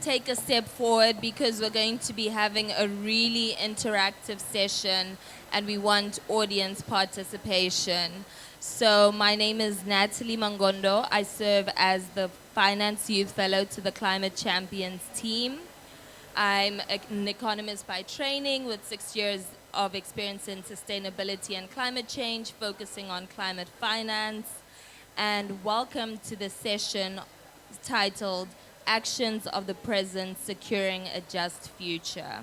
take a step forward because we're going to be having a really interactive session and we want audience participation. So my name is Natalie Mangondo. I serve as the Finance Youth Fellow to the Climate Champions team. I'm an economist by training with 6 years of experience in sustainability and climate change, focusing on climate finance. And welcome to the session titled Actions of the Present Securing a Just Future.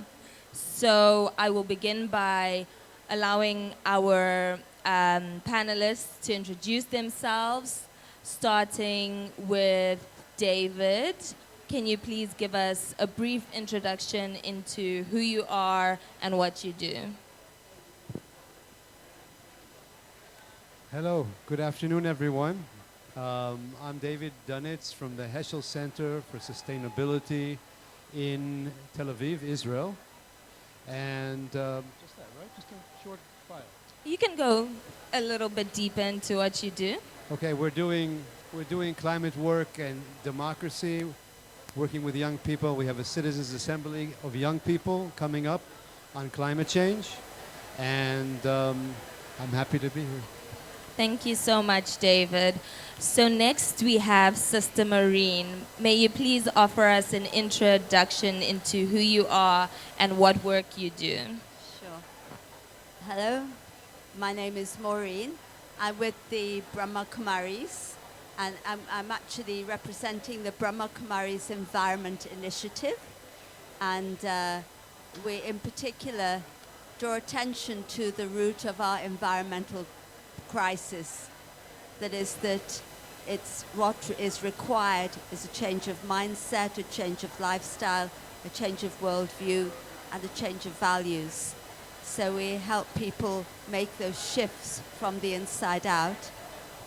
So I will begin by allowing our panelists to introduce themselves, starting with David. Can you please give us a brief introduction into who you are and what you do? Hello, good afternoon, everyone. I'm David Dunitz from the Heschel Center for Sustainability in Tel Aviv, Israel. And just that, right? Just a short bio. You can go a little bit deeper into what you do. Okay, we're doing climate work and democracy, working with young people. We have a citizens' assembly of young people coming up on climate change, and I'm happy to be here. Thank you so much, David. So next we have Sister Maureen. May you please offer us an introduction into who you are and what work you do? Sure. Hello, my name is Maureen. I'm with the Brahma Kumaris, and I'm actually representing the Brahma Kumaris Environment Initiative. And we, in particular, draw attention to the root of our environmental crisis. That is that it's what is required is a change of mindset, a change of lifestyle, a change of worldview, and a change of values. So we help people make those shifts from the inside out,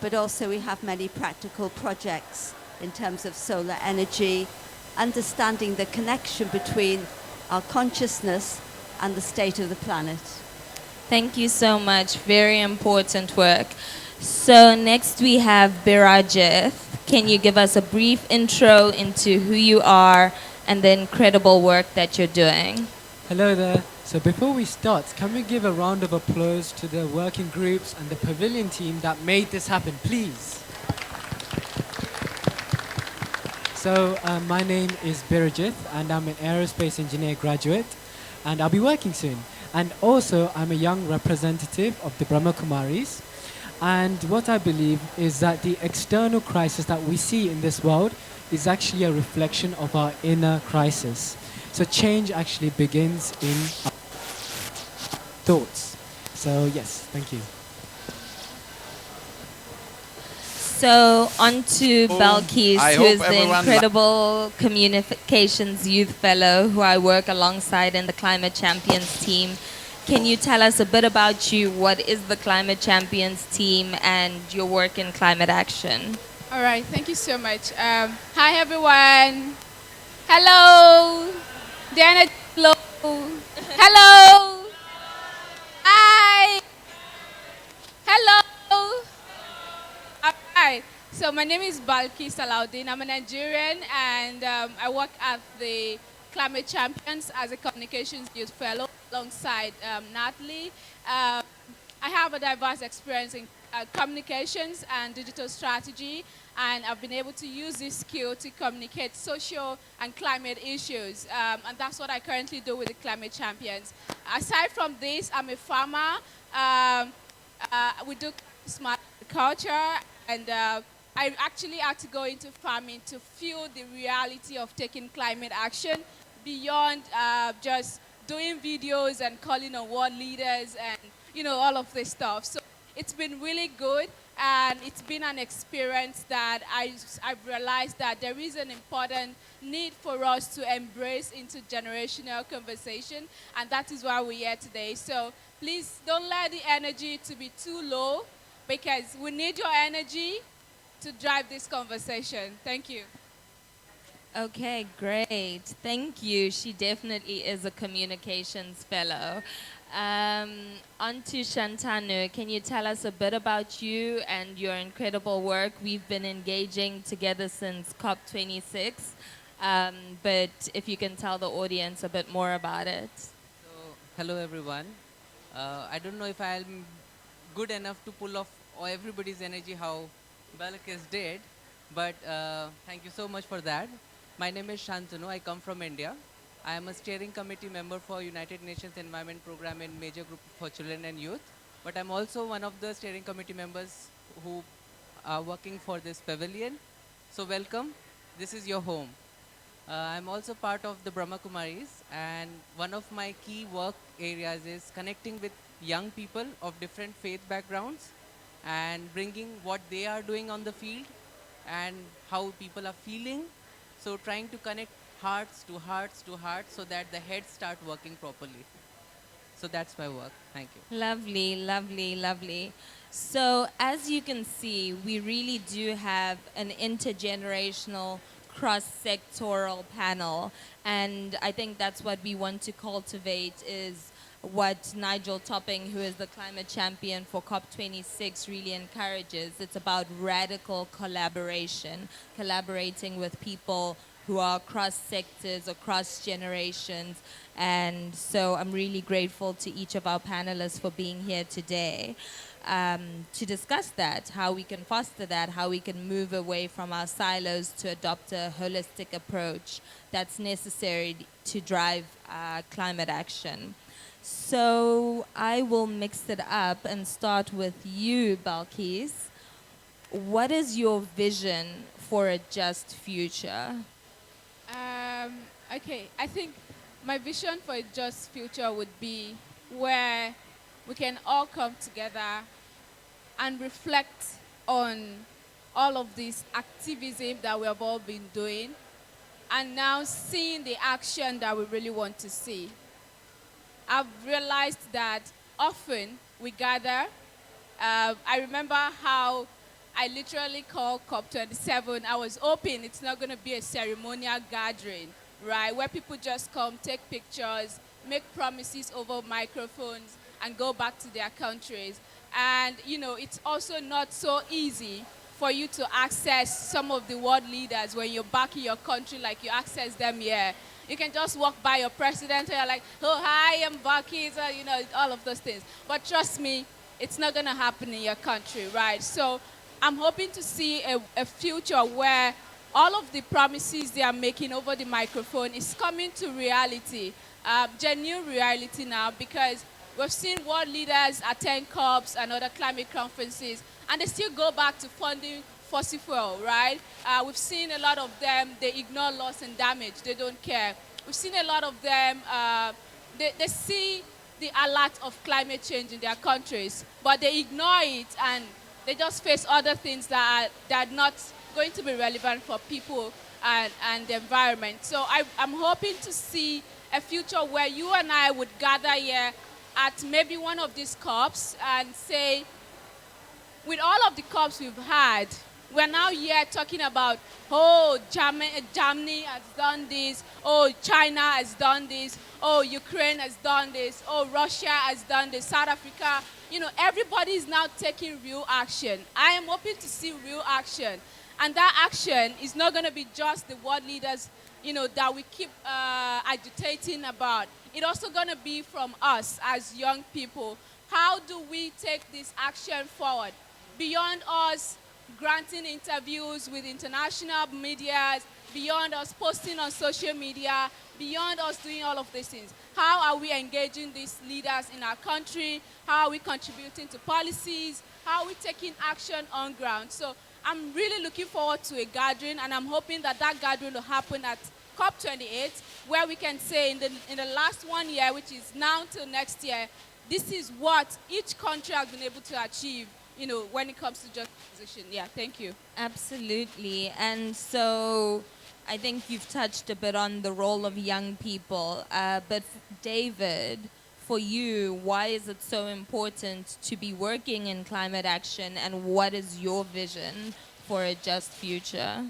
but also we have many practical projects in terms of solar energy, understanding the connection between our consciousness and the state of the planet. Thank you so much. Very important work. So next we have Birajith. Can you give us a brief intro into who you are and the incredible work that you're doing? Hello there. So before we start, can we give a round of applause to the working groups and the pavilion team that made this happen, please? So my name is Birajith, and I'm an aerospace engineer graduate, and I'll be working soon. And also, I'm a young representative of the Brahma Kumaris. And what I believe is that the external crisis that we see in this world is actually a reflection of our inner crisis. So change actually begins in our thoughts. So yes, thank you. So on to Balkis, I who is hope the everyone incredible communications youth fellow who I work alongside in the Climate Champions team. Can you tell us a bit about you? What is the Climate Champions team and your work in climate action? All right, thank you so much. Hi, everyone. Hello. Diana, hello. Hello. Hi. Hello. All right. So my name is Balki Salaudin. I'm a Nigerian, and I work at the Climate Champions as a communications youth fellow alongside Natalie. I have a diverse experience in communications and digital strategy, and I've been able to use this skill to communicate social and climate issues, and that's what I currently do with the Climate Champions. Aside from this, I'm a farmer. We do smart agriculture, and I actually had to go into farming to feel the reality of taking climate action beyond just doing videos and calling on world leaders and, you know, all of this stuff. So it's been really good, and it's been an experience that I've realized that there is an important need for us to embrace intergenerational conversation, and that is why we're here today. So please don't let the energy to be too low, because we need your energy to drive this conversation. Thank you. Okay, great. Thank you. She definitely is a communications fellow. On to Shantanu. Can you tell us a bit about you and your incredible work? We've been engaging together since COP26. But if you can tell the audience a bit more about it. So, hello everyone. I don't know if I'm good enough to pull off everybody's energy how Balakis did, but thank you so much for that. My name is Shantanu. I come from India. I am a steering committee member for United Nations Environment Program in Major Group for Children and Youth. But I'm also one of the steering committee members who are working for this pavilion. So welcome. This is your home. I'm also part of the Brahma Kumaris, and one of my key work areas is connecting with young people of different faith backgrounds and bringing what they are doing on the field and how people are feeling. So trying to connect hearts to hearts to hearts so that the heads start working properly. So that's my work. Thank you. Lovely, lovely, lovely. So as you can see, we really do have an intergenerational, cross-sectoral panel. And I think that's what we want to cultivate is what Nigel Topping, who is the climate champion for COP26, really encourages. It's about radical collaboration, collaborating with people who are across sectors, across generations. And so I'm really grateful to each of our panelists for being here today to discuss that, how we can foster that, how we can move away from our silos to adopt a holistic approach that's necessary to drive climate action. So I will mix it up and start with you, Balkis. What is your vision for a just future? Okay, I think my vision for a just future would be where we can all come together and reflect on all of this activism that we have all been doing and now seeing the action that we really want to see. I've realized that often we gather. I remember how I literally called COP27. I was hoping it's not going to be a ceremonial gathering, right, where people just come, take pictures, make promises over microphones, and go back to their countries. And, you know, it's also not so easy for you to access some of the world leaders when you're back in your country like you access them here. You can just walk by your president and you're like, oh, hi, I'm Baki, you know, all of those things. But trust me, it's not going to happen in your country, right? So I'm hoping to see a future where all of the promises they are making over the microphone is coming to reality, genuine reality now, because we've seen world leaders attend COPs and other climate conferences, and they still go back to funding fossil fuel, right? We've seen a lot of them, they ignore loss and damage, they don't care. We've seen a lot of them, they see the alert of climate change in their countries, but they ignore it and they just face other things that are not going to be relevant for people and the environment. So I'm hoping to see a future where you and I would gather here at maybe one of these COPs and say, with all of the COPs we've had, we're now here talking about, oh, Germany has done this, oh, China has done this, oh, Ukraine has done this, oh, Russia has done this, South Africa. You know, everybody is now taking real action. I am hoping to see real action. And that action is not going to be just the world leaders, you know, that we keep agitating about. It's also going to be from us as young people. How do we take this action forward? Beyond us granting interviews with international media, beyond us posting on social media, beyond us doing all of these things. How are we engaging these leaders in our country? How are we contributing to policies? How are we taking action on ground? So I'm really looking forward to a gathering, and I'm hoping that that gathering will happen at COP28, where we can say in the last 1 year, which is now till next year, this is what each country has been able to achieve, you know, when it comes to just transition. Yeah, thank you. Absolutely. And so I think you've touched a bit on the role of young people. But David, for you, why is it so important to be working in climate action, and what is your vision for a just future?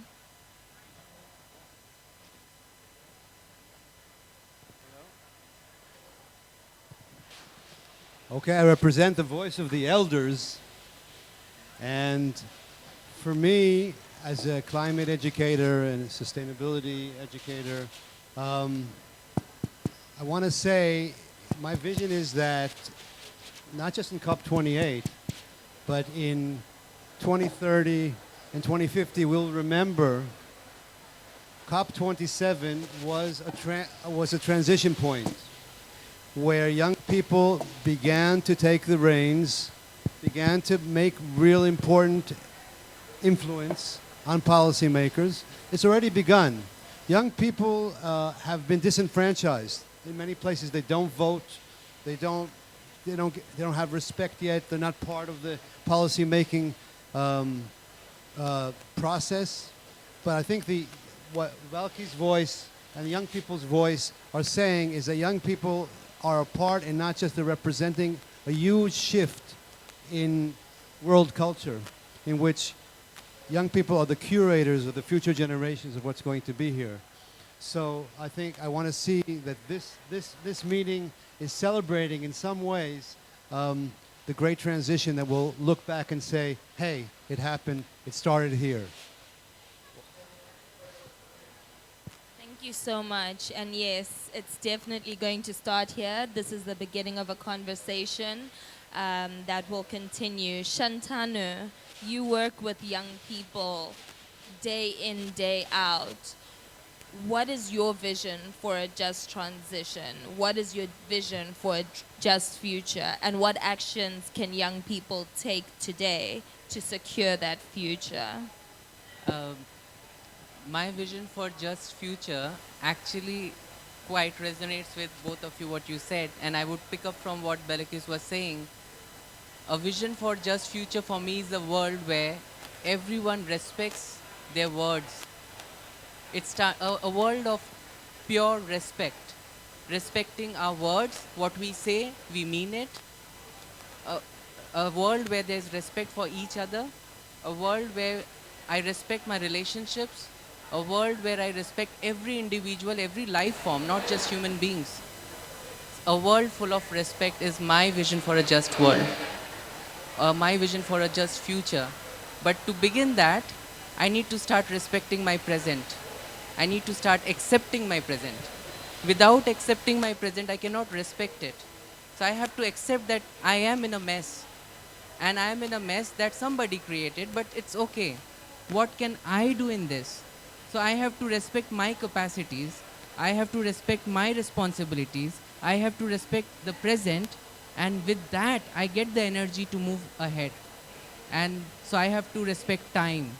Okay, I represent the voice of the elders. And for me, as a climate educator and a sustainability educator, I want to say my vision is that not just in COP28, but in 2030 and 2050, we'll remember COP27 was a transition point where young people began to take the reins, began to make real important influence on policymakers. It's already begun. Young people have been disenfranchised. In many places, they don't vote. They don't have respect yet. They're not part of the policy-making process. But I think what Valky's voice and the young people's voice are saying is that young people are a part and not just they're representing a huge shift in world culture in which young people are the curators of the future generations of what's going to be here. So I think I want to see that this meeting is celebrating in some ways the great transition that we'll look back and say, hey, it happened, it started here. Thank you so much. And yes, it's definitely going to start here. This is the beginning of a conversation that will continue. Shantanu, you work with young people day in, day out. What is your vision for a just transition? What is your vision for a just future? And what actions can young people take today to secure that future? My vision for just future actually quite resonates with both of you, what you said, and I would pick up from what Belakis was saying. A vision for just future for me is a world where everyone respects their words. It's a world of pure respect, respecting our words, what we say, we mean it. A world where there's respect for each other, a world where I respect my relationships, a world where I respect every individual, every life form, not just human beings. A world full of respect is my vision for a just world, my vision for a just future. But to begin that, I need to start respecting my present. I need to start accepting my present. Without accepting my present, I cannot respect it. So I have to accept that I am in a mess. And I am in a mess that somebody created, but it's okay. What can I do in this? So I have to respect my capacities. I have to respect my responsibilities. I have to respect the present. And with that, I get the energy to move ahead. And so I have to respect time.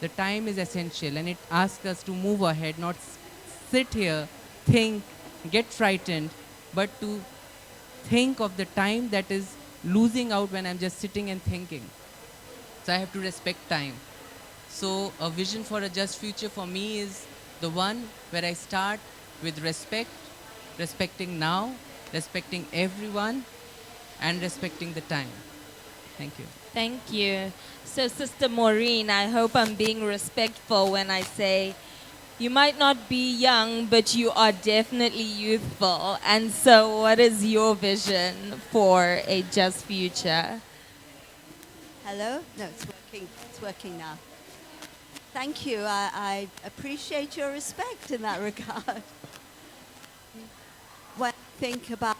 The time is essential, and it asks us to move ahead, not sit here, think, get frightened, but to think of the time that is losing out when I'm just sitting and thinking. So I have to respect time. So a vision for a just future for me is the one where I start with respect, respecting now, respecting everyone, and respecting the time. Thank you. Thank you. So, Sister Maureen, I hope I'm being respectful when I say you might not be young, but you are definitely youthful. And so, what is your vision for a just future? Hello? No, it's working. It's working now. Thank you. I appreciate your respect in that regard. When I think about...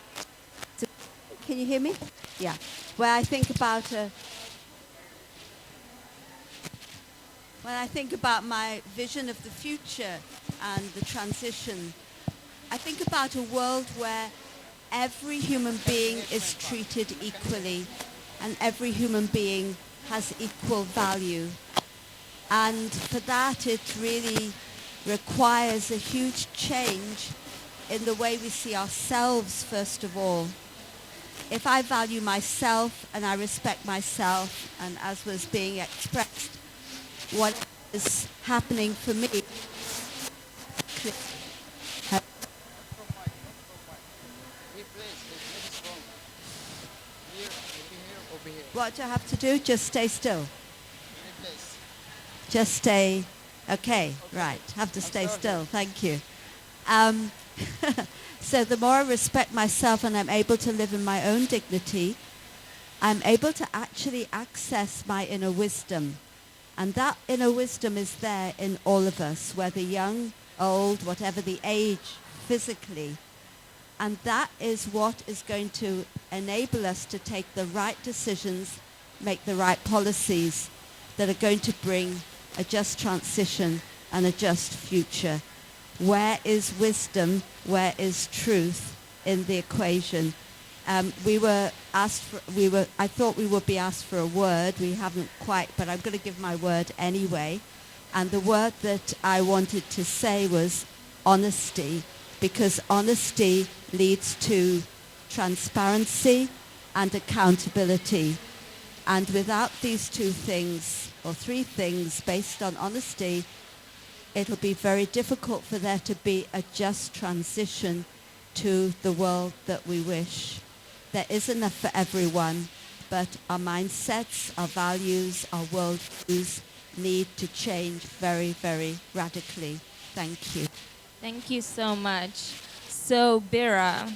Can you hear me? Yeah. When I think about when I think about my vision of the future and the transition, I think about a world where every human being is treated equally and every human being has equal value. And for that, it really requires a huge change in the way we see ourselves, first of all. If I value myself and I respect myself, and as was being expressed, what is happening for me. What do I have to do? Just stay still. Just stay. Okay, right. Have to stay still. Thank you. So the more I respect myself and I'm able to live in my own dignity, I'm able to actually access my inner wisdom. And that inner wisdom is there in all of us, whether young, old, whatever the age, physically. And that is what is going to enable us to take the right decisions, make the right policies that are going to bring a just transition and a just future. Where is wisdom? Where is truth in the equation? I thought we would be asked for a word. We haven't quite, but I'm going to give my word anyway. And the word that I wanted to say was honesty, because honesty leads to transparency and accountability. And without these two things, or three things based on honesty, it'll be very difficult for there to be a just transition to the world that we wish. There is enough for everyone, but our mindsets, our values, our worldviews need to change very, very radically. Thank you. Thank you so much. So, Bira,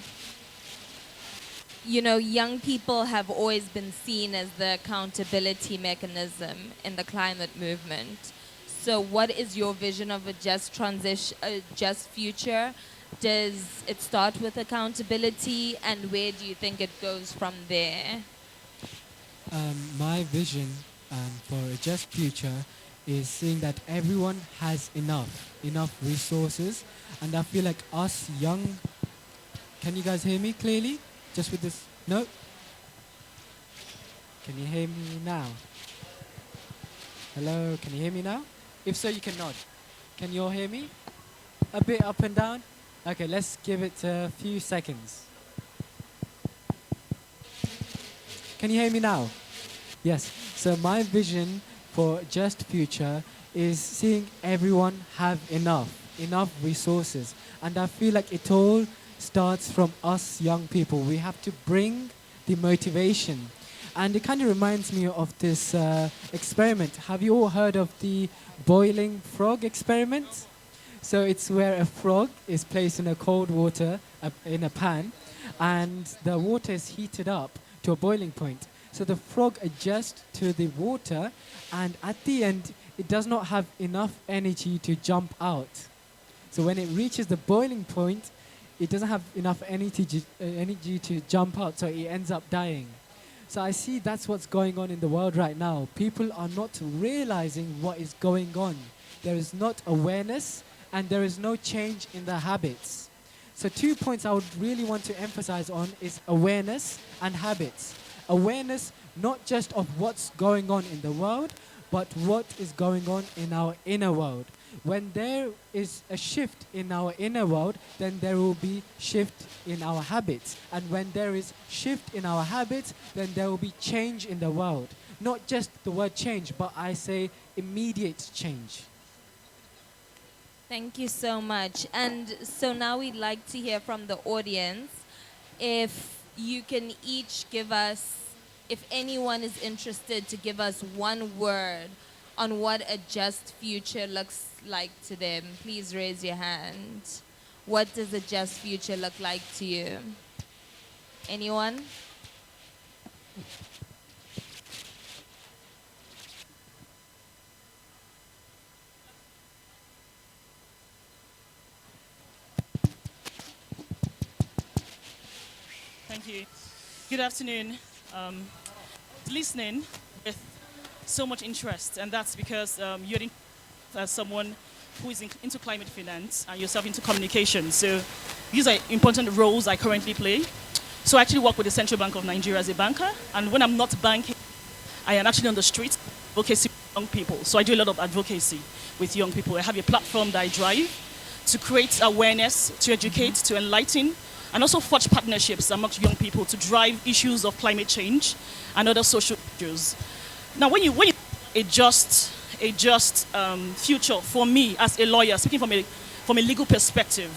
you know, young people have always been seen as the accountability mechanism in the climate movement. So what is your vision of a just transition, a just future? Does it start with accountability, and where do you think it goes from there? My vision for a just future is seeing that everyone has enough resources, and I feel like us young, can you guys hear me clearly? Just with this, no? Can you hear me now? Hello, can you hear me now? If so, you can nod. Can you all hear me? A bit up and down? Okay, let's give it a few seconds. Can you hear me now? Yes. So my vision for just future is seeing everyone have enough resources. And I feel like it all starts from us young people. We have to bring the motivation. And it kind of reminds me of this experiment. Have you all heard of the boiling frog experiment? So it's where a frog is placed in a cold water in a pan, and the water is heated up to a boiling point. So the frog adjusts to the water, and at the end, it does not have enough energy to jump out. So when it reaches the boiling point, it doesn't have enough energy to jump out, so it ends up dying. So I see that's what's going on in the world right now. People are not realizing what is going on. There is not awareness, and there is no change in their habits. So 2 points I would really want to emphasize on is awareness and habits. Awareness not just of what's going on in the world, but what is going on in our inner world. When there is a shift in our inner world, then there will be shift in our habits. And when there is shift in our habits, then there will be change in the world. Not just the word change, but I say immediate change. Thank you so much. And so now we'd like to hear from the audience. If you can each give us, if anyone is interested to give us one word on what a just future looks like to them, please raise your hand. What does a just future look like to you? Anyone? Thank you. Good afternoon. Listening with so much interest, and that's because you're as someone who is into climate finance and yourself into communication. So these are important roles I currently play. So I actually work with the Central Bank of Nigeria as a banker, and when I'm not banking, I am actually on the streets advocacy with young people. So I do a lot of advocacy with young people. I have a platform that I drive to create awareness, to educate, to enlighten, and also forge partnerships amongst young people to drive issues of climate change and other social issues. Now, when you a just future for me as a lawyer, speaking from a legal perspective,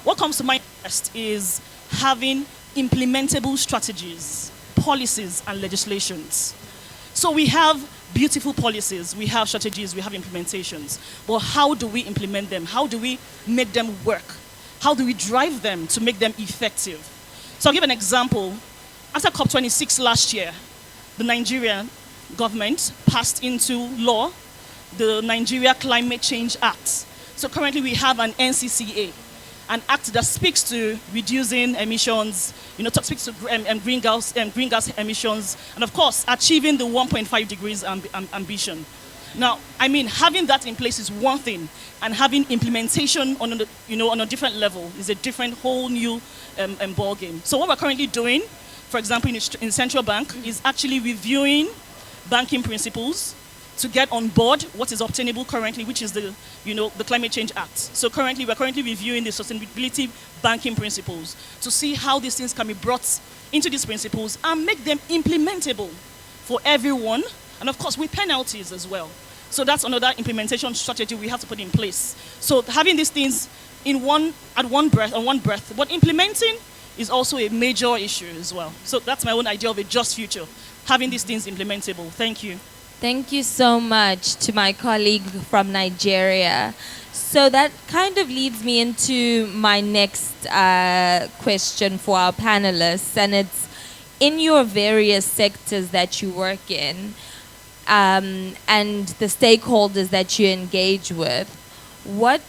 what comes to mind first is having implementable strategies, policies, and legislations. So we have beautiful policies, we have strategies, we have implementations, but how do we implement them? How do we make them work? How do we drive them to make them effective? So I'll give an example. After COP26 last year, the Nigerian government passed into law the Nigeria Climate Change Act. So currently we have an NCCA, an act that speaks to reducing emissions, speaks to greenhouse emissions, and of course, achieving the 1.5 degrees ambition. Now, I mean, having that in place is one thing, and having implementation on a different level is a different, whole new ball game. So what we're currently doing, for example, in Central Bank, is actually reviewing banking principles to get on board what is obtainable currently, which is the Climate Change Act. So we're currently reviewing the sustainability banking principles to see how these things can be brought into these principles and make them implementable for everyone, and of course with penalties as well. So that's another implementation strategy we have to put in place. So having these things on one breath, but implementing is also a major issue as well. So that's my own idea of a just future, having these things implementable. Thank you. Thank you so much to my colleague from Nigeria. So that kind of leads me into my next question for our panelists, and it's in your various sectors that you work in and the stakeholders that you engage with, what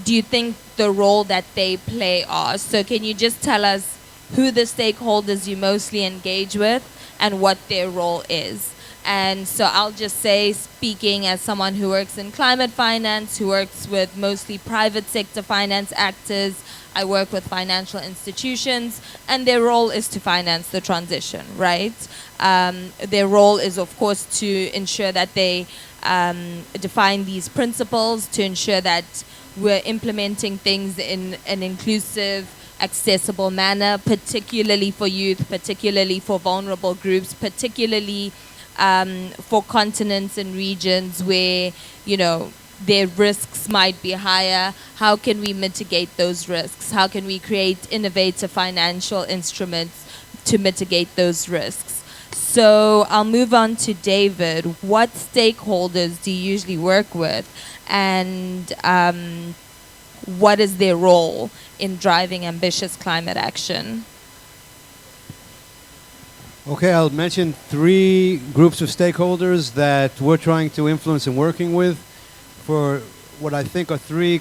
do you think the role that they play are? So can you just tell us who the stakeholders you mostly engage with and what their role is? And so I'll just say, speaking as someone who works in climate finance, who works with mostly private sector finance actors, I work with financial institutions, and their role is to finance the transition, right? Their role is, of course, to ensure that they define these principles, to ensure that we're implementing things in an inclusive, accessible manner, particularly for youth, particularly for vulnerable groups, particularly for continents and regions where, their risks might be higher. How can we mitigate those risks? How can we create innovative financial instruments to mitigate those risks? So I'll move on to David. What stakeholders do you usually work with, and what is their role in driving ambitious climate action? Okay, I'll mention 3 groups of stakeholders that we're trying to influence and working with for what I think are 3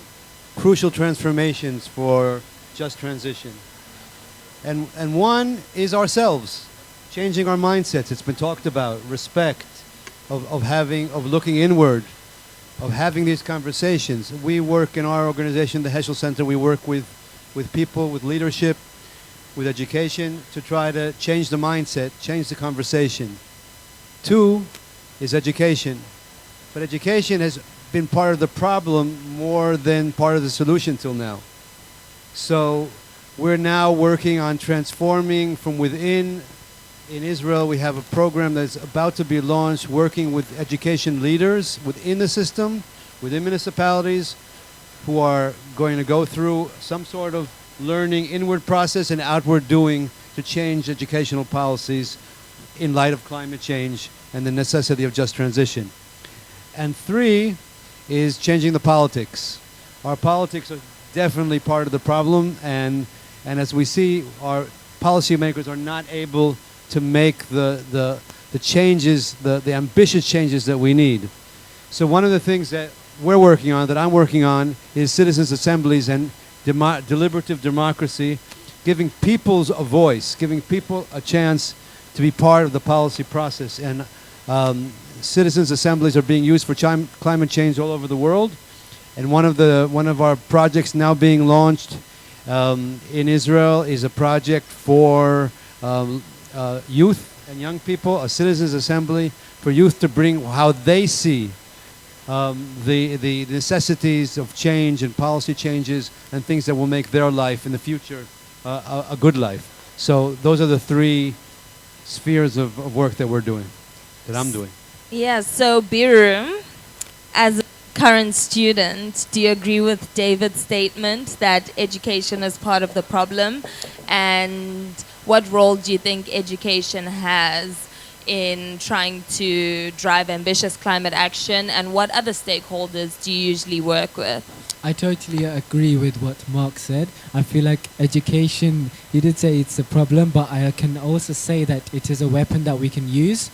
crucial transformations for just transition. And one is ourselves, changing our mindsets. It's been talked about, respect, of looking inward, of having these conversations. We work in our organization, the Heschel Center, we work with people, with leadership, with education, to try to change the mindset, change the conversation. 2 is education. But education has been part of the problem more than part of the solution till now. So we're now working on transforming from within. In Israel, we have a program that's about to be launched, working with education leaders within the system, within municipalities, who are going to go through some sort of learning inward process and outward doing to change educational policies in light of climate change and the necessity of just transition. And 3 is changing the politics. Our politics are definitely part of the problem, and as we see, our policymakers are not able to make the changes, the ambitious changes that we need. So one of the things that we're working on, that I'm working on, is citizens' assemblies and deliberative democracy, giving peoples a voice, giving people a chance to be part of the policy process. And citizens' assemblies are being used for climate change all over the world. And one of our projects now being launched in Israel is a project for youth and young people, a citizens' assembly for youth to bring how they see the necessities of change and policy changes and things that will make their life in the future a good life. So those are the 3 spheres of work that we're doing, that I'm doing. Yeah, so Birum, as a current student, do you agree with David's statement that education is part of the problem? And what role do you think education has in trying to drive ambitious climate action? And what other stakeholders do you usually work with? I totally agree with what Mark said. I feel like education, you did say it's a problem, but I can also say that it is a weapon that we can use.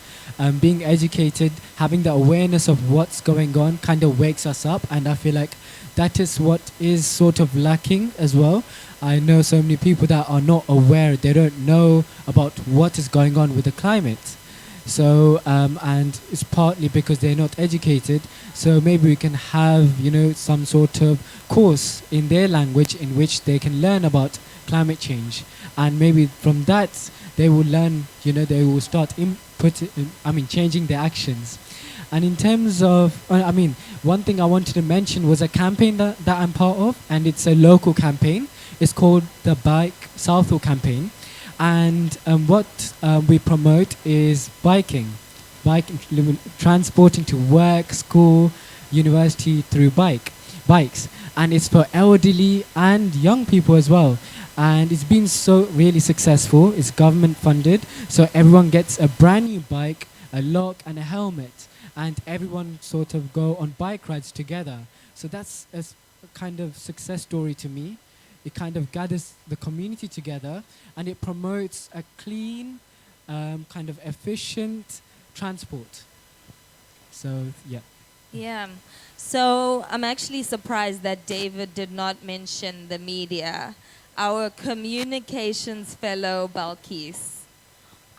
Being educated, having the awareness of what's going on kind of wakes us up, and I feel like that is what is sort of lacking as well. I know so many people that are not aware, they don't know about what is going on with the climate. So, and it's partly because they're not educated. So maybe we can have, some sort of course in their language in which they can learn about climate change. And maybe from that, they will learn, they will start changing their actions. And in terms of, one thing I wanted to mention was a campaign that I'm part of, and it's a local campaign. It's called the Bike Southall campaign. And what we promote is biking, transporting to work, school, university through bikes. And it's for elderly and young people as well. And it's been so really successful. It's government funded. So everyone gets a brand new bike, a lock and a helmet. And everyone sort of go on bike rides together. So that's a kind of success story to me. It kind of gathers the community together, and it promotes a clean, kind of efficient transport. So, yeah. Yeah. So I'm actually surprised that David did not mention the media. Our communications fellow, Balkis,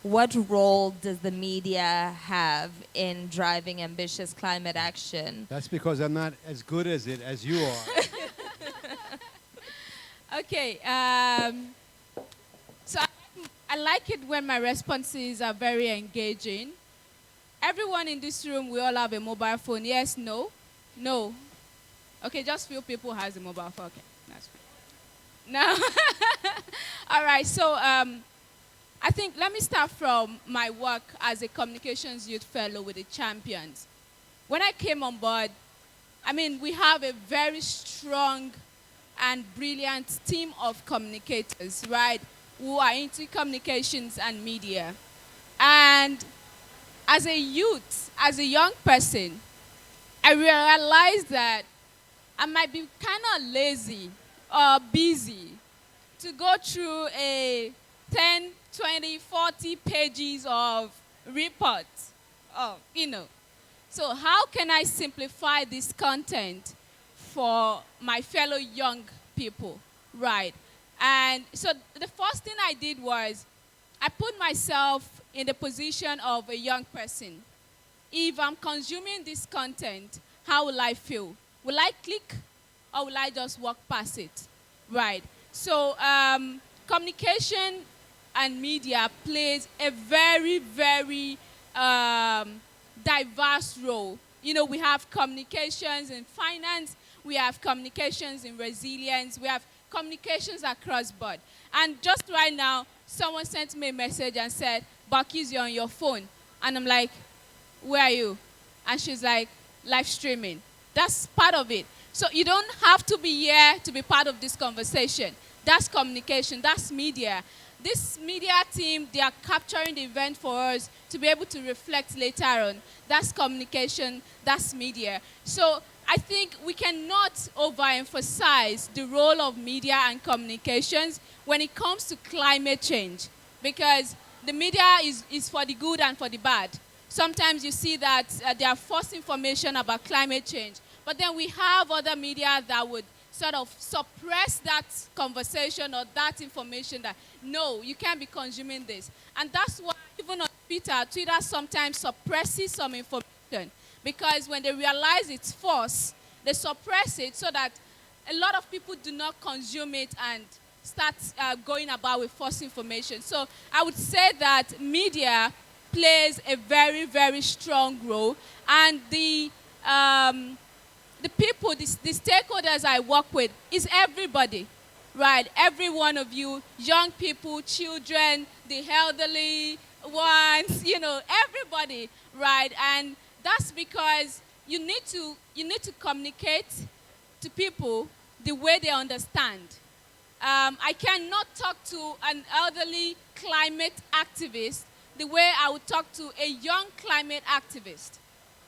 what role does the media have in driving ambitious climate action? That's because I'm not as good as it as you are. Okay, so I like it when my responses are very engaging. Everyone in this room, we all have a mobile phone. Yes, no? No. Okay, just few people has a mobile phone. Okay, that's fine. No. All right, so I think let me start from my work as a communications youth fellow with the champions. When I came on board, we have a very strong and brilliant team of communicators, right, who are into communications and media. And as a youth, as a young person, I realized that I might be kind of lazy or busy to go through a 10, 20, 40 pages of reports, So how can I simplify this content for my fellow young people, right? And so the first thing I did was I put myself in the position of a young person. If I'm consuming this content, how will I feel? Will I click or will I just walk past it, right? So communication and media plays a very, very diverse role. We have communications in finance, we have communications in resilience, we have communications across board. And just right now, someone sent me a message and said, Bakis, you're on your phone. And I'm like, where are you? And she's like, live streaming. That's part of it. So you don't have to be here to be part of this conversation. That's communication, that's media. This media team, they are capturing the event for us to be able to reflect later on. That's communication, that's media. So I think we cannot overemphasize the role of media and communications when it comes to climate change, because the media is for the good and for the bad. Sometimes you see that they are false information about climate change, but then we have other media that would sort of suppress that conversation or that information that, no, you can't be consuming this. And that's why even on Twitter sometimes suppresses some information, because when they realize it's false, they suppress it so that a lot of people do not consume it and start going about with false information. So I would say that media plays a very, very strong role, and the people, the stakeholders I work with is everybody, right? Every one of you, young people, children, the elderly ones, everybody, right? And that's because you need to communicate to people the way they understand. I cannot talk to an elderly climate activist the way I would talk to a young climate activist,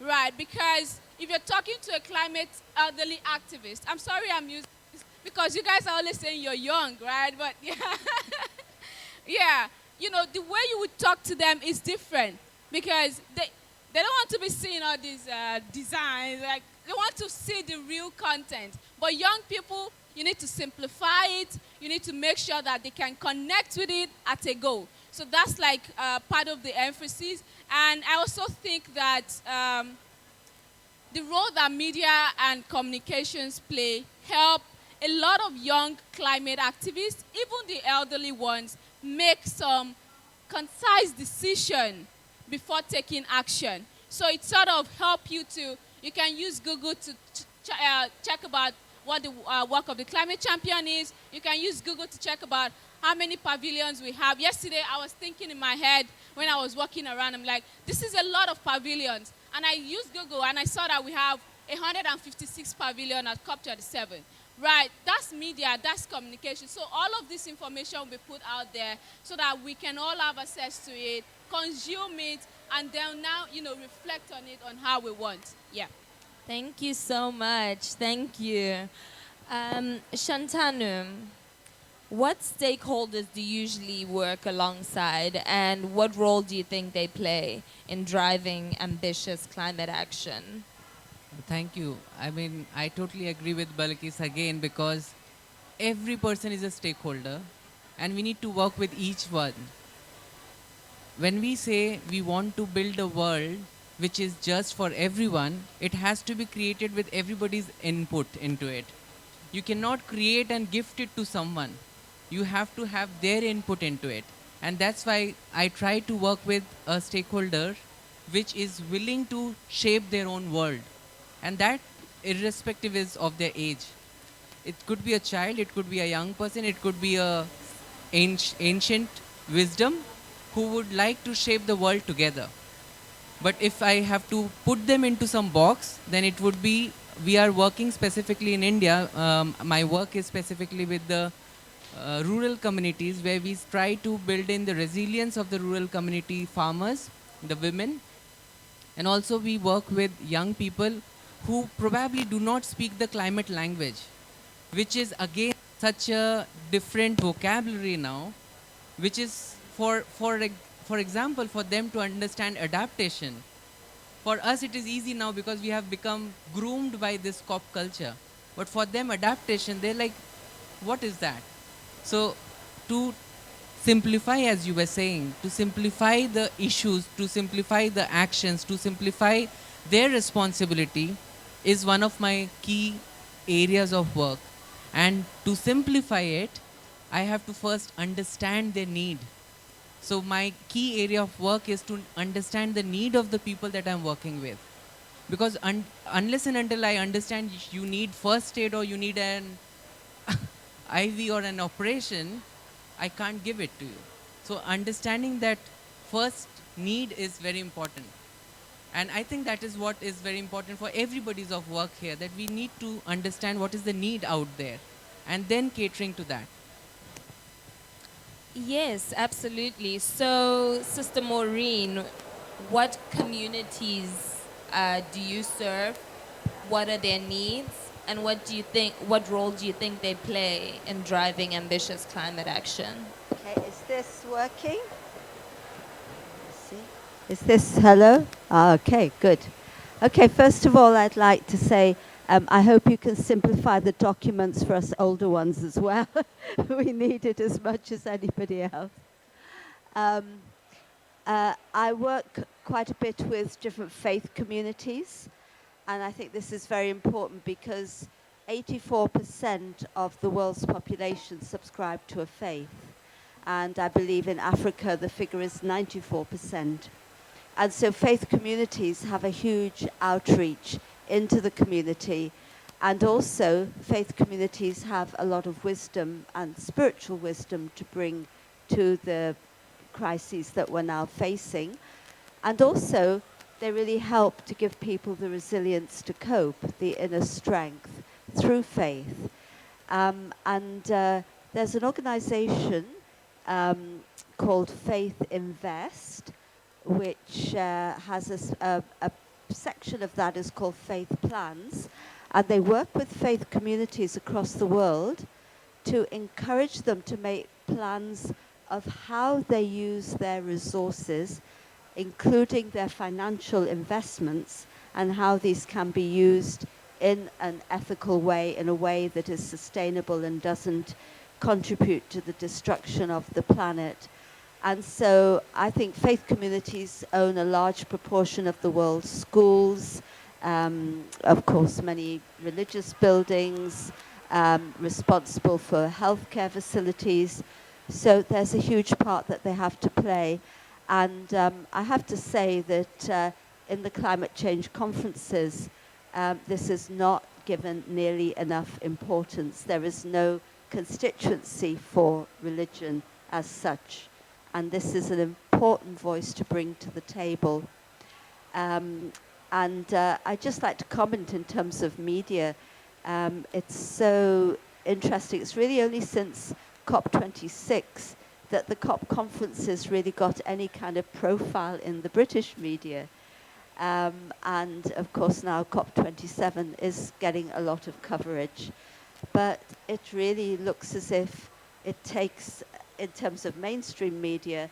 right? Because if you're talking to a climate elderly activist, I'm sorry I'm using this because you guys are always saying you're young, right? But yeah, yeah, you know, the way you would talk to them is different because they don't want to be seeing all these designs. Like, they want to see the real content. But young people, you need to simplify it. You need to make sure that they can connect with it at a go. So that's like part of the emphasis. And I also think that the role that media and communications play help a lot of young climate activists, even the elderly ones, make some concise decision before taking action. So it sort of help you to, you can use Google to check about what the work of the climate champion is. You can use Google to check about how many pavilions we have. Yesterday, I was thinking in my head when I was walking around, I'm like, this is a lot of pavilions. And I used Google and I saw that we have 156 pavilions at COP27. Right, that's media, that's communication. So all of this information will be put out there so that we can all have access to it, consume it, and then now, you know, reflect on it on how we want. Yeah. Thank you so much. Thank you. Shantanu, what stakeholders do you usually work alongside, and what role do you think they play in driving ambitious climate action? Thank you. I mean, I totally agree with Balkis again because every person is a stakeholder and we need to work with each one. When we say we want to build a world which is just for everyone, it has to be created with everybody's input into it. You cannot create and gift it to someone. You have to have their input into it. And that's why I try to work with a stakeholder which is willing to shape their own world. And that irrespective is of their age. It could be a child, it could be a young person, it could be a ancient wisdom who would like to shape the world together. But if I have to put them into some box, then it would be, we are working specifically in India. My work is specifically with the rural communities where we try to build in the resilience of the rural community farmers, the women. And also we work with young people who probably do not speak the climate language, which is again such a different vocabulary now, which is for example, for them to understand adaptation. For us, it is easy now because we have become groomed by this COP culture. But for them, adaptation, they're like, what is that? So to simplify, as you were saying, to simplify the issues, to simplify the actions, to simplify their responsibility is one of my key areas of work. And to simplify it, I have to first understand their need. So my key area of work is to understand the need of the people that I'm working with. Because unless and until I understand you need first aid or you need an IV or an operation, I can't give it to you. So understanding that first need is very important. And I think that is what is very important for everybody's of work here, that we need to understand what is the need out there and then catering to that. Yes, absolutely. So, Sister Maureen, what communities do you serve? What are their needs? And what do you think? What role do you think they play in driving ambitious climate action? Okay, is this working? Let's see. Is this hello? Okay, good. Okay, first of all, I'd like to say I hope you can simplify the documents for us older ones as well. We need it as much as anybody else. I work quite a bit with different faith communities, and I think this is very important because 84% of the world's population subscribe to a faith. And I believe in Africa the figure is 94%. And so faith communities have a huge outreach into the community. And also faith communities have a lot of wisdom and spiritual wisdom to bring to the crises that we're now facing. And also they really help to give people the resilience to cope, the inner strength through faith. There's an organization called Faith Invest, which has a section of that is called Faith Plans, and they work with faith communities across the world to encourage them to make plans of how they use their resources, including their financial investments, and how these can be used in an ethical way, in a way that is sustainable and doesn't contribute to the destruction of the planet. And so I think faith communities own a large proportion of the world's schools, of course many religious buildings, responsible for healthcare facilities. So there's a huge part that they have to play. And I have to say that in the climate change conferences, this is not given nearly enough importance. There is no constituency for religion as such. And this is an important voice to bring to the table. I'd just like to comment in terms of media. It's so interesting. It's really only since COP26 that the COP conferences really got any kind of profile in the British media. And of course now COP27 is getting a lot of coverage. But it really looks as if it takes, in terms of mainstream media,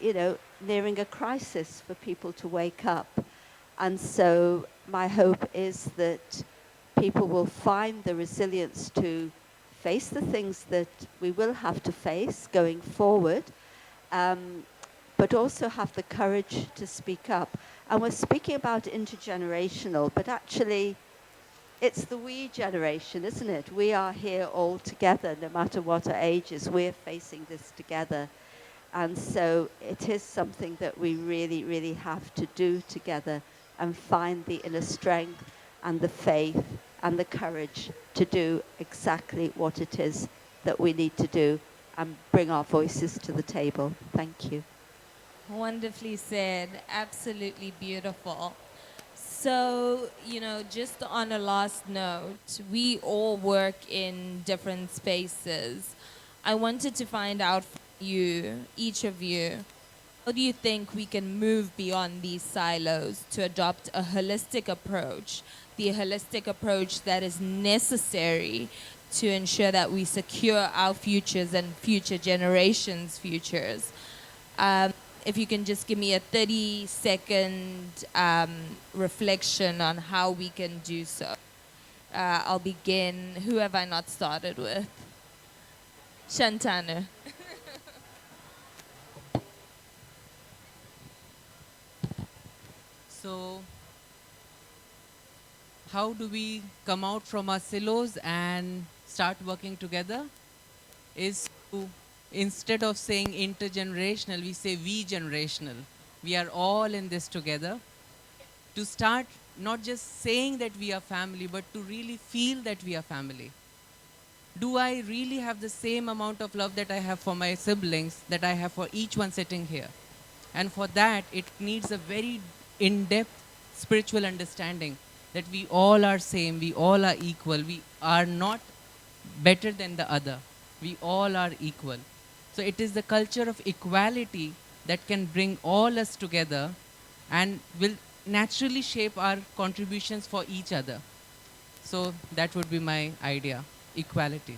nearing a crisis for people to wake up. And so my hope is that people will find the resilience to face the things that we will have to face going forward, but also have the courage to speak up. And we're speaking about intergenerational, but actually it's the we generation, isn't it? We are here all together, no matter what our ages. We're facing this together. And so it is something that we really, really have to do together and find the inner strength and the faith and the courage to do exactly what it is that we need to do and bring our voices to the table. Thank you. Wonderfully said. Absolutely beautiful. So, just on a last note, we all work in different spaces. I wanted to find out from you, each of you, how do you think we can move beyond these silos to adopt a holistic approach, the holistic approach that is necessary to ensure that we secure our futures and future generations' futures? If you can just give me a 30-second reflection on how we can do so. I'll begin. Who have I not started with? Shantanu. So, how do we come out from our silos and start working together? Is to, instead of saying intergenerational, we say we generational. We are all in this together. To start not just saying that we are family, but to really feel that we are family. Do I really have the same amount of love that I have for my siblings, that I have for each one sitting here? And for that, it needs a very in-depth spiritual understanding that we all are same, we all are equal, we are not better than the other. We all are equal. So it is the culture of equality that can bring all us together and will naturally shape our contributions for each other. So that would be my idea, equality.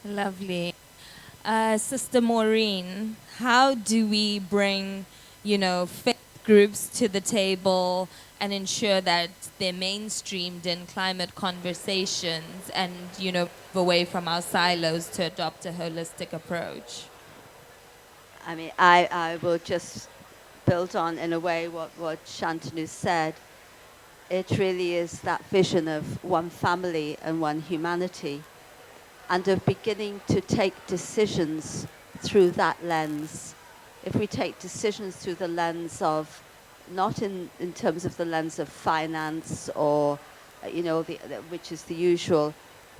Lovely. Sister Maureen, how do we bring, faith groups to the table and ensure that they're mainstreamed in climate conversations and, away from our silos to adopt a holistic approach? I mean, I will just build on, in a way, what Shantanu said. It really is that vision of one family and one humanity, and of beginning to take decisions through that lens. If we take decisions through the lens of, not in terms of the lens of finance or, which is the usual,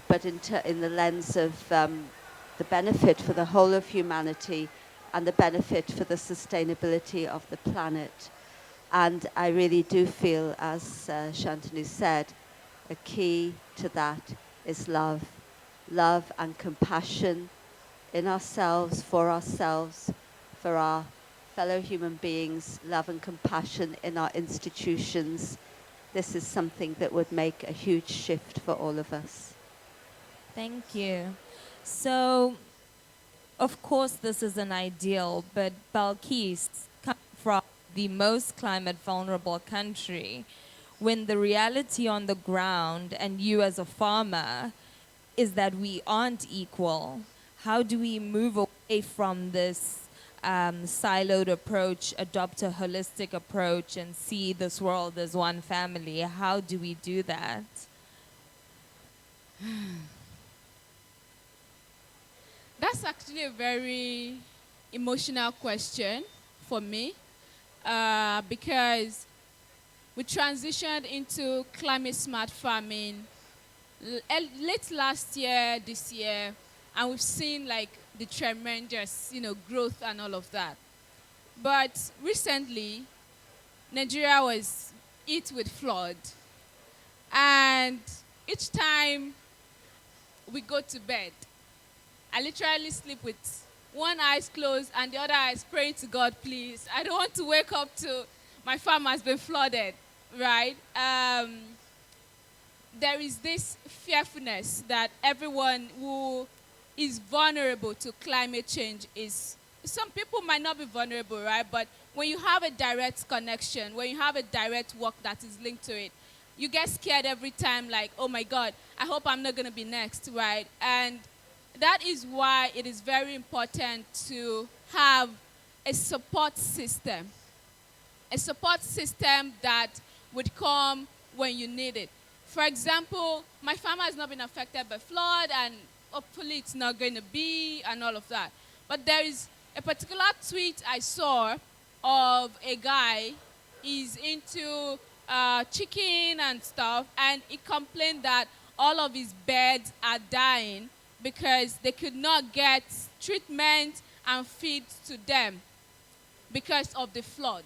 but in the lens of the benefit for the whole of humanity and the benefit for the sustainability of the planet. And I really do feel, as Shantanu said, a key to that is love. Love and compassion in ourselves, for our fellow human beings, love and compassion in our institutions, this is something that would make a huge shift for all of us. Thank you. So, of course, this is an ideal, but Balkis come from the most climate vulnerable country, when the reality on the ground, and you as a farmer, is that we aren't equal. How do we move away from this siloed approach, adopt a holistic approach, and see this world as one family? How do we do that? That's actually a very emotional question for me, because we transitioned into climate smart farming late last year, this year, and we've seen like the tremendous, growth and all of that. But recently, Nigeria was hit with flood, and each time we go to bed, I literally sleep with one eye closed and the other eye praying to God, please. I don't want to wake up to my farm has been flooded, right? There is this fearfulness that everyone who is vulnerable to climate change is, some people might not be vulnerable, right? But when you have a direct connection, when you have a direct work that is linked to it, you get scared every time, like, oh my God, I hope I'm not going to be next, right? And that is why it is very important to have a support system that would come when you need it. For example, my farm has not been affected by flood, and hopefully it's not going to be, and all of that. But there is a particular tweet I saw of a guy, he's into chicken and stuff, and he complained that all of his birds are dying because they could not get treatment and feed to them because of the flood.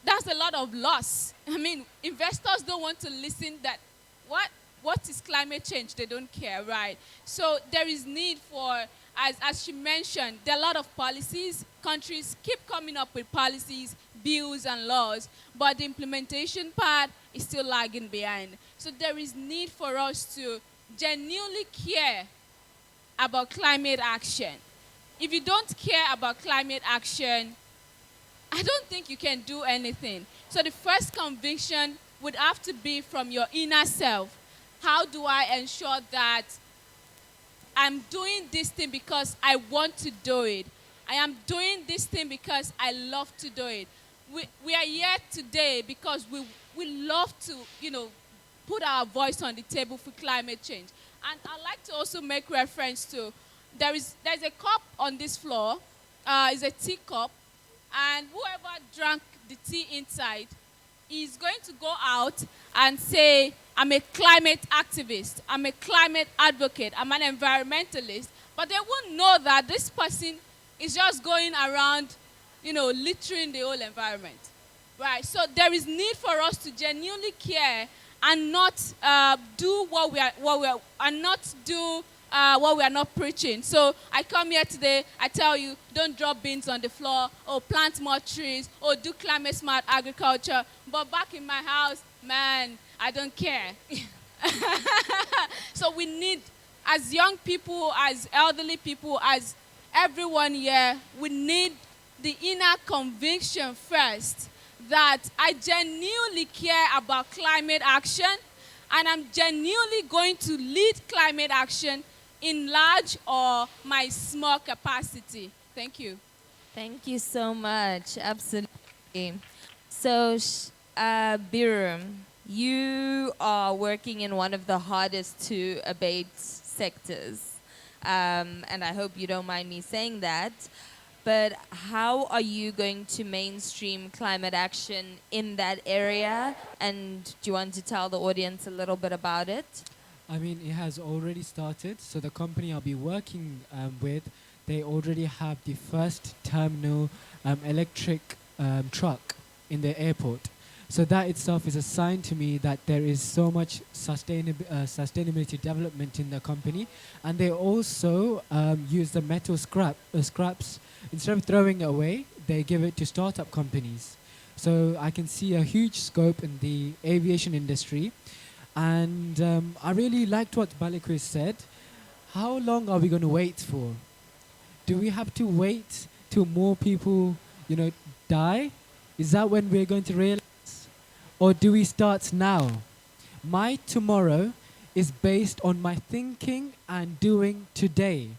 That's a lot of loss. I mean, investors don't want to listen that what is climate change? They don't care, right? So there is need for, as she mentioned, there are a lot of policies. Countries keep coming up with policies, bills, and laws, but the implementation part is still lagging behind. So there is need for us to genuinely care about climate action. If you don't care about climate action, I don't think you can do anything. So the first conviction would have to be from your inner self. How do I ensure that I'm doing this thing because I want to do it? I am doing this thing because I love to do it. We are here today because we love to, put our voice on the table for climate change. And I'd like to also make reference to, there's a cup on this floor, it's a tea cup, and whoever drank the tea inside is going to go out and say, I'm a climate activist, I'm a climate advocate, I'm an environmentalist, but they won't know that this person is just going around, littering the whole environment, right? So there is need for us to genuinely care and not do what we are not preaching. So I come here today, I tell you, don't drop bins on the floor, or plant more trees, or do climate smart agriculture. But back in my house, man, I don't care. So we need, as young people, as elderly people, as everyone here, we need the inner conviction first that I genuinely care about climate action, and I'm genuinely going to lead climate action in large or my small capacity. Thank you. Thank you so much. Absolutely. So, Birum, you are working in one of the hardest to abate sectors. And I hope you don't mind me saying that. But how are you going to mainstream climate action in that area? And do you want to tell the audience a little bit about it? I mean, it has already started. So the company I'll be working with, they already have the first terminal electric truck in the airport. So that itself is a sign to me that there is so much sustainability development in the company. And they also use the metal scraps. Instead of throwing it away, they give it to startup companies. So I can see a huge scope in the aviation industry. And I really liked what Balakris said. How long are we going to wait for? Do we have to wait till more people, die? Is that when we're going to realize? Or do we start now? My tomorrow is based on my thinking and doing today.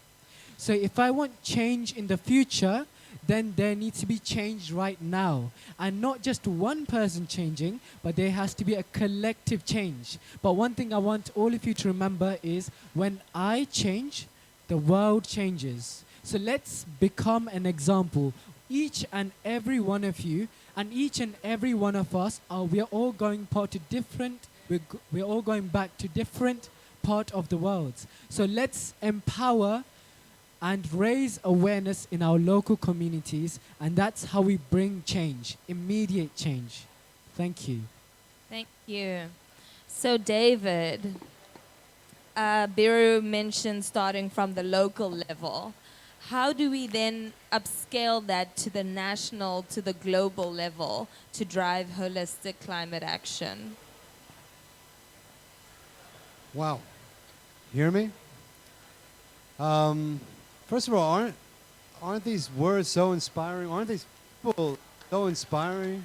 So if I want change in the future, then there needs to be change right now. And not just one person changing, but there has to be a collective change. But one thing I want all of you to remember is when I change, the world changes. So let's become an example. Each and every one of you and each and every one of us, we are all going we're all going back to different part of the world. So let's empower and raise awareness in our local communities, and that's how we bring change, immediate change. Thank you. Thank you. So David, Biru mentioned starting from the local level. How do we then upscale that to the national, to the global level to drive holistic climate action? Wow. Hear me? First of all, aren't these words so inspiring? Aren't these people so inspiring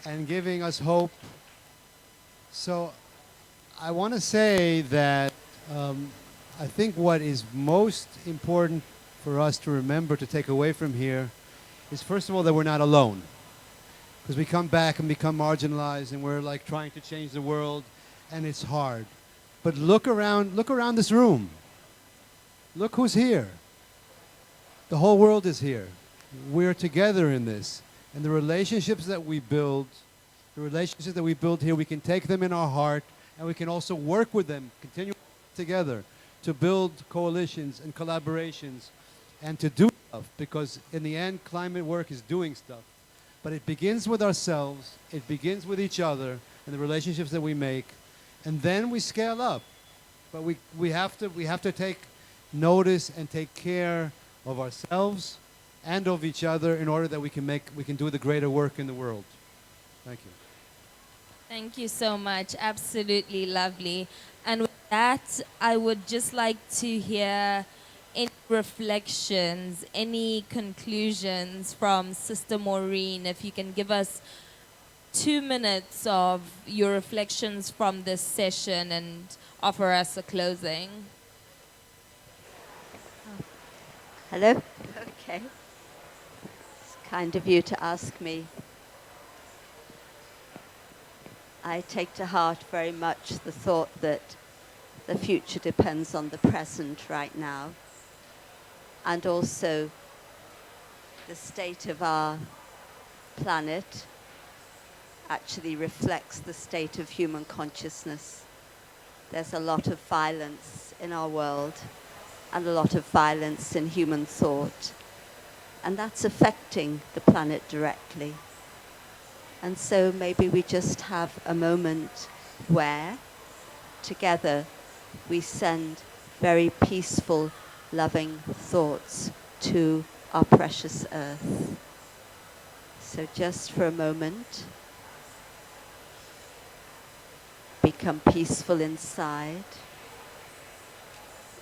and giving us hope? So I want to say that I think what is most important for us to remember, to take away from here, is first of all that we're not alone. Because we come back and become marginalized and we're like trying to change the world and it's hard. But look around this room. Look who's here. The whole world is here. We're together in this. And the relationships that we build here, we can take them in our heart and we can also work with them, continue together to build coalitions and collaborations and to do stuff, because in the end, climate work is doing stuff. But it begins with ourselves, it begins with each other and the relationships that we make, and then we scale up. But we have to take notice and take care of ourselves and of each other in order that we can do the greater work in the world. Thank you. Thank you so much. Absolutely lovely. And with that, I would just like to hear any reflections, any conclusions from Sister Maureen. If you can give us 2 minutes of your reflections from this session and offer us a closing. Hello? Okay. It's kind of you to ask me. I take to heart very much the thought that the future depends on the present right now, and also the state of our planet actually reflects the state of human consciousness. There's a lot of violence in our world and a lot of violence in human thought, and that's affecting the planet directly. And so maybe we just have a moment where together we send very peaceful, loving thoughts to our precious earth. So just for a moment, become peaceful inside,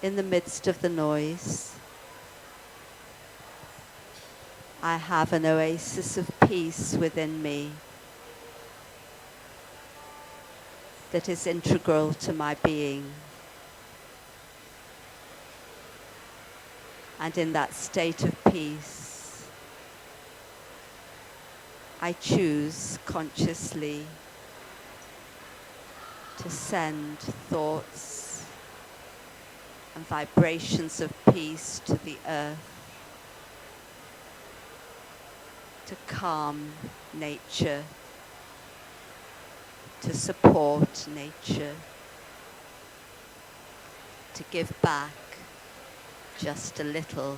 in the midst of the noise. I have an oasis of peace within me that is integral to my being. And in that state of peace, I choose consciously to send thoughts and vibrations of peace to the earth, to calm nature, to support nature, to give back just a little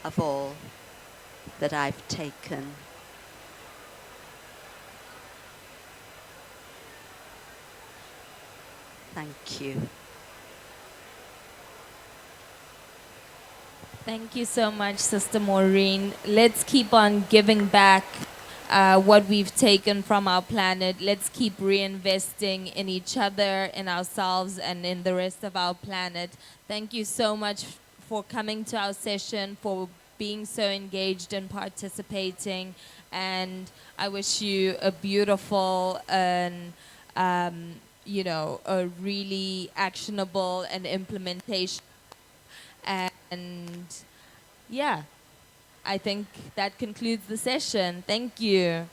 of all that I've taken. Thank you. Thank you so much, Sister Maureen. Let's keep on giving back what we've taken from our planet. Let's keep reinvesting in each other, in ourselves, and in the rest of our planet. Thank you so much for coming to our session, for being so engaged and participating. And I wish you a beautiful and, a really actionable and implementation. And yeah, I think that concludes the session. Thank you.